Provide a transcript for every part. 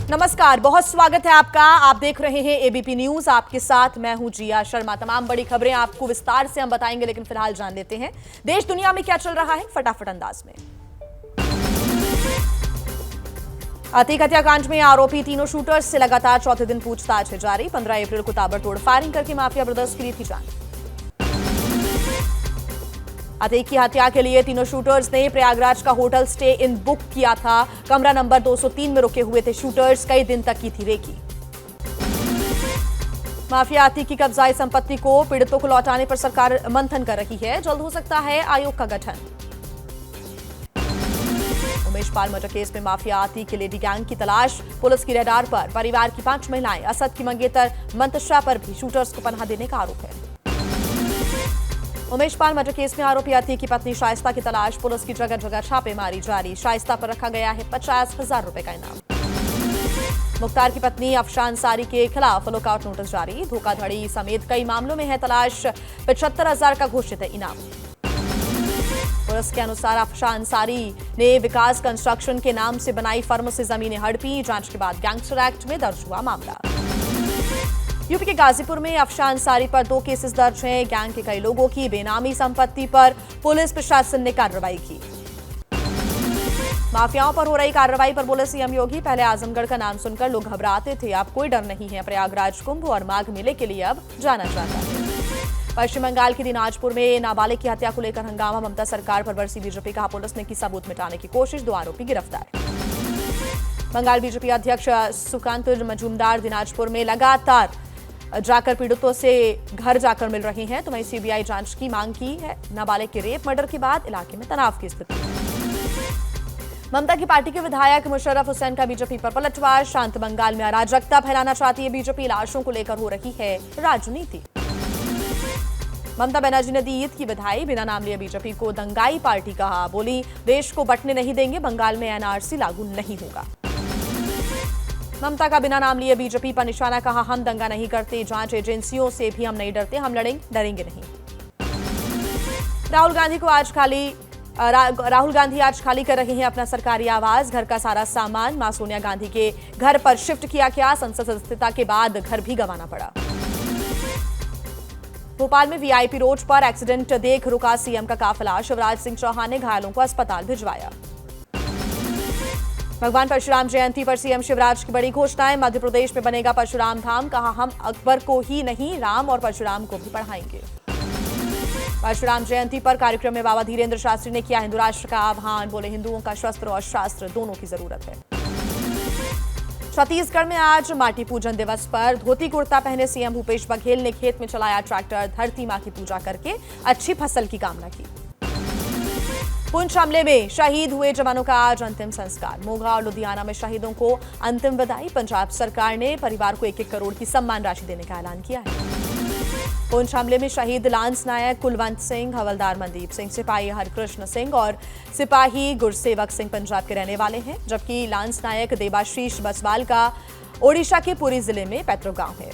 नमस्कार, बहुत स्वागत है आपका। आप देख रहे हैं एबीपी न्यूज। आपके साथ मैं हूं जिया शर्मा। तमाम बड़ी खबरें आपको विस्तार से हम बताएंगे, लेकिन फिलहाल जान लेते हैं देश दुनिया में क्या चल रहा है फटाफट अंदाज में। अतीक हत्याकांड में आरोपी तीनों शूटर्स से लगातार चौथे दिन पूछताछ है जारी। 15 अप्रैल को ताबड़तोड़ फायरिंग करके माफिया ब्रदर्स की ली थी जान। अतीक की हत्या के लिए तीनों शूटर्स ने प्रयागराज का होटल स्टे इन बुक किया था। कमरा नंबर 203 में रुके हुए थे शूटर्स। कई दिन तक की थी रेकी। माफिया अतीक की कब्जाई संपत्ति को पीड़ितों को लौटाने पर सरकार मंथन कर रही है। जल्द हो सकता है आयोग का गठन। उमेश पाल मर्डर केस में माफिया अतीक के लेडी गैंग की तलाश। पुलिस की रडार पर परिवार की 5 महिलाएं। असद की मंगेतर मंतशा पर भी शूटर्स को पनाह देने का आरोप है। उमेश पाल मर्डर केस में आरोपी अतीक की पत्नी शाइस्ता की तलाश। पुलिस की जगह जगह छापेमारी जारी। शाइस्ता पर रखा गया है 50,000 रुपए का इनाम। मुख्तार की पत्नी अफशान सारी के खिलाफ लुकआउट नोटिस जारी। धोखाधड़ी समेत कई मामलों में है तलाश। 75,000 का घोषित है इनाम। पुलिस के अनुसार अफशान सारी ने विकास कंस्ट्रक्शन के नाम से बनाई फर्म से जमीनें हड़पी। जांच के बाद गैंगस्टर एक्ट में दर्ज हुआ मामला। यूपी के गाजीपुर में अफशान सारी पर 2 केसेस दर्ज हैं। गैंग के कई लोगों की बेनामी संपत्ति पर पुलिस प्रशासन ने कार्रवाई की। माफियाओं पर हो रही कार्रवाई पर बोले सीएम योगी, पहले आजमगढ़ का नाम सुनकर लोग घबराते थे, अब कोई डर नहीं है। प्रयागराज कुंभ और माघ मेले के लिए अब जाना चाहता है। पश्चिम बंगाल के दिनाजपुर में नाबालिग की हत्या को लेकर हंगामा। ममता सरकार पर बरसी बीजेपी। कहा पुलिस ने की सबूत मिटाने की कोशिश। 2 आरोपी गिरफ्तार। बंगाल बीजेपी अध्यक्ष सुकांत मजूमदार दिनाजपुर में लगातार जाकर पीड़ितों से घर जाकर मिल रहे हैं। तो वहीं सीबीआई जांच की मांग की है। नाबालिग के रेप मर्डर के बाद इलाके में तनाव की स्थिति है। ममता की पार्टी के विधायक मुशर्रफ हुसैन का बीजेपी पर पलटवार। शांत बंगाल में अराजकता फैलाना चाहती है बीजेपी। लाशों को लेकर हो रही है राजनीति। ममता बनर्जी ने दी ईद की बधाई। बिना नाम लिए बीजेपी को दंगाई पार्टी कहा। बोली देश को बंटने नहीं देंगे, बंगाल में एनआरसी लागू नहीं होगा। ममता का बिना नाम लिए बीजेपी पर निशाना। कहा हम दंगा नहीं करते, जांच एजेंसियों से भी हम नहीं डरते, हम डरेंगे नहीं। राहुल गांधी आज खाली कर रहे हैं अपना सरकारी आवास। घर का सारा सामान मां सोनिया गांधी के घर पर शिफ्ट किया गया। संसद सदस्यता के बाद घर भी गंवाना पड़ा। भोपाल में वीआईपी रोड पर एक्सीडेंट देख रुका सीएम का काफिला। शिवराज सिंह चौहान ने घायलों को अस्पताल भिजवाया। भगवान परशुराम जयंती पर सीएम शिवराज की बड़ी घोषणाएं। मध्य प्रदेश में बनेगा परशुराम धाम। कहा हम अकबर को ही नहीं, राम और परशुराम को भी पढ़ाएंगे। परशुराम जयंती पर कार्यक्रम में बाबा धीरेन्द्र शास्त्री ने किया हिंदू राष्ट्र का आह्वान। बोले हिंदुओं का शस्त्र और शास्त्र दोनों की जरूरत है। छत्तीसगढ़ में आज माटी पूजन दिवस पर धोती कुर्ता पहने सीएम भूपेश बघेल ने खेत में चलाया ट्रैक्टर। धरती मां की पूजा करके अच्छी फसल की कामना की। पुंछ हमले में शहीद हुए जवानों का आज अंतिम संस्कार। मोगा और लुधियाना में शहीदों को अंतिम विदाई। पंजाब सरकार ने परिवार को 1-1 करोड़ की सम्मान राशि देने का ऐलान किया है। पुंछ हमले में शहीद लांस नायक कुलवंत सिंह, हवलदार मनदीप सिंह, सिपाही हरकृष्ण सिंह और सिपाही गुरसेवक सिंह पंजाब के रहने वाले हैं, जबकि लांस नायक देबाशीष बसवाल का ओडिशा के पुरी जिले में पैतृक गांव है।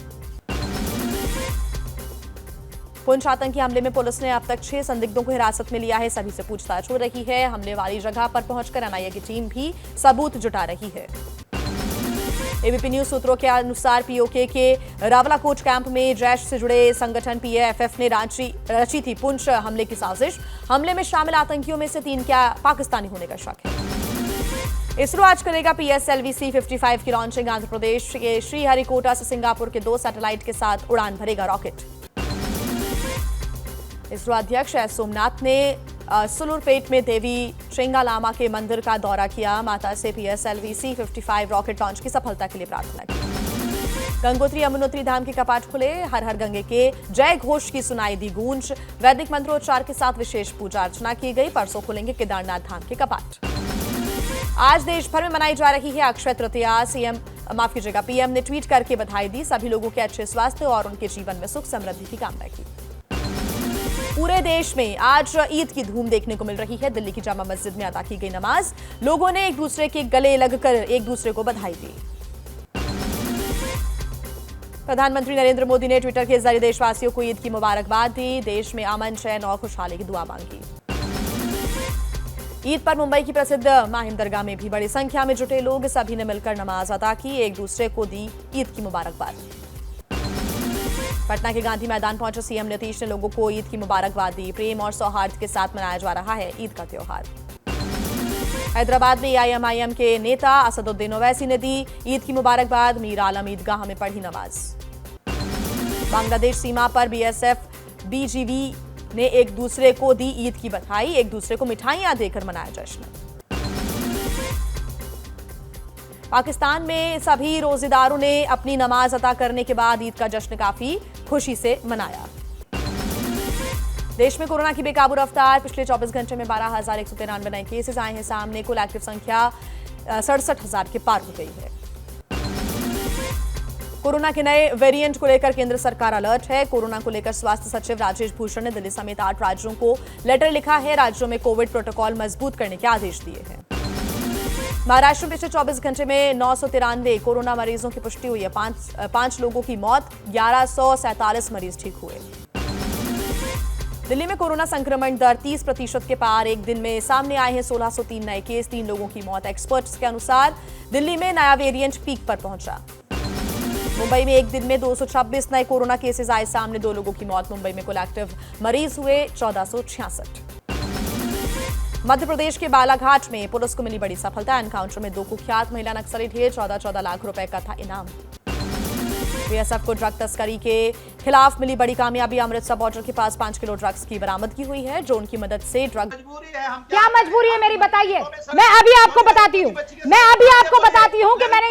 पुंछ आतंकी हमले में पुलिस ने अब तक 6 संदिग्धों को हिरासत में लिया है। सभी से पूछताछ हो रही है। हमले वाली जगह पर पहुंचकर एनआईए की टीम भी सबूत जुटा रही है। एबीपी न्यूज सूत्रों के अनुसार पीओके के रावलाकोट कैंप में जैश से जुड़े संगठन पीएएफएफ ने रची थी पुंछ हमले की साजिश। हमले में शामिल आतंकियों में से 3 क्या पाकिस्तानी होने का शक है। इसरो आज करेगा पीएसएलवी C-55 की लॉन्चिंग। आंध्र प्रदेश के श्रीहरिकोटा से सिंगापुर के 2 सैटेलाइट के साथ उड़ान भरेगा रॉकेट। इसरो अध्यक्ष एस सोमनाथ ने सुलूरपेट में देवी श्रृंगालामा के मंदिर का दौरा किया। माता से पीएसएलवी C-55 रॉकेट लॉन्च की सफलता के लिए प्रार्थना की। गंगोत्री यमुनोत्री धाम के कपाट खुले। हर हर गंगे के जय घोष की सुनाई दी गूंज। वैदिक मंत्रोच्चार के साथ विशेष पूजा अर्चना की गई। परसों खुलेंगे केदारनाथ धाम के कपाट। आज देश भर में मनाई जा रही है अक्षय तृतीया। पीएम ने ट्वीट करके बधाई दी। सभी लोगों के अच्छे स्वास्थ्य और उनके जीवन में सुख समृद्धि की कामना की। पूरे देश में आज ईद की धूम देखने को मिल रही है। दिल्ली की जामा मस्जिद में अदा की गई नमाज। लोगों ने एक दूसरे के गले लगकर एक दूसरे को बधाई दी। प्रधानमंत्री नरेंद्र मोदी ने ट्विटर के जरिए देशवासियों को ईद की मुबारकबाद दी। देश में अमन, चैन और खुशहाली की दुआ मांगी। ईद पर मुंबई की प्रसिद्ध माहिम दरगाह में भी बड़ी संख्या में जुटे लोग सभी ने मिलकर नमाज अदा की, एक दूसरे को दी ईद की मुबारकबाद। पटना के गांधी मैदान पहुंचे सीएम नीतीश ने लोगों को ईद की मुबारकबाद दी। प्रेम और सौहार्द के साथ मनाया जा रहा है ईद का त्योहार। हैदराबाद में एआईएमआईएम के नेता असदुद्दीन ओवैसी ने दी ईद की मुबारकबाद। मीर आलम ईदगाह में पढ़ी नमाज। बांग्लादेश सीमा पर बीएसएफ बीजीवी ने एक दूसरे को दी ईद की बधाई, एक दूसरे को मिठाइयां देकर मनाया जश्न। पाकिस्तान में सभी रोजेदारों ने अपनी नमाज अदा करने के बाद ईद का जश्न काफी खुशी से मनाया। देश में कोरोना की बेकाबू रफ्तार। पिछले 24 घंटे में 12,193 नए केसेस आए हैं सामने। कुल एक्टिव संख्या 67,000 के पार हो गई है। कोरोना के नए वेरिएंट को लेकर केंद्र सरकार अलर्ट है। कोरोना को लेकर स्वास्थ्य सचिव राजेश भूषण ने दिल्ली समेत 8 राज्यों को लेटर लिखा है। राज्यों में कोविड प्रोटोकॉल मजबूत करने के आदेश दिए हैं। महाराष्ट्र में पिछले 24 घंटे में 993 कोरोना मरीजों की पुष्टि हुई है। 5 लोगों की मौत, 1147 मरीज ठीक हुए। दिल्ली में कोरोना संक्रमण दर 30% के पार। एक दिन में सामने आए हैं 1603 नए केस, 3 लोगों की मौत। एक्सपर्ट्स के अनुसार दिल्ली में नया वेरिएंट पीक पर पहुंचा। मुंबई में एक दिन में 226 नए कोरोना केसेस आए सामने, 2 लोगों की मौत। मुंबई में कुल एक्टिव मरीज हुए 1466। मध्य प्रदेश के बालाघाट में पुलिस को मिली बड़ी सफलता। एनकाउंटर में 2 कुख्यात महिला नक्सली ढेर, 14 लाख रुपए का था इनाम। बीएसएफ को ड्रग तस्करी के खिलाफ मिली बड़ी कामयाबी। अमृतसर बॉर्डर के पास 5 किलो ड्रग्स की बरामदगी हुई है। ड्रोन की मदद से ड्रग। क्या मजबूरी है मेरी, बताइए। मैं अभी आपको बताती हूँ कि मैंने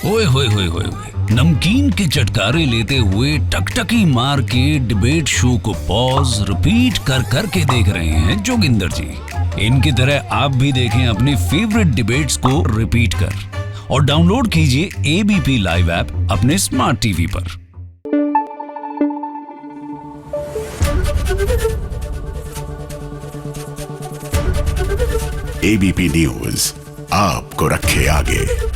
ओए होए होए होए नमकीन के चटकारे लेते हुए टकटकी मार के डिबेट शो को पॉज रिपीट कर करके देख रहे हैं जोगिंदर जी। इनकी तरह आप भी देखें अपने फेवरेट डिबेट्स को रिपीट कर और डाउनलोड कीजिए एबीपी लाइव ऐप अपने स्मार्ट टीवी पर। एबीपी न्यूज आपको रखे आगे।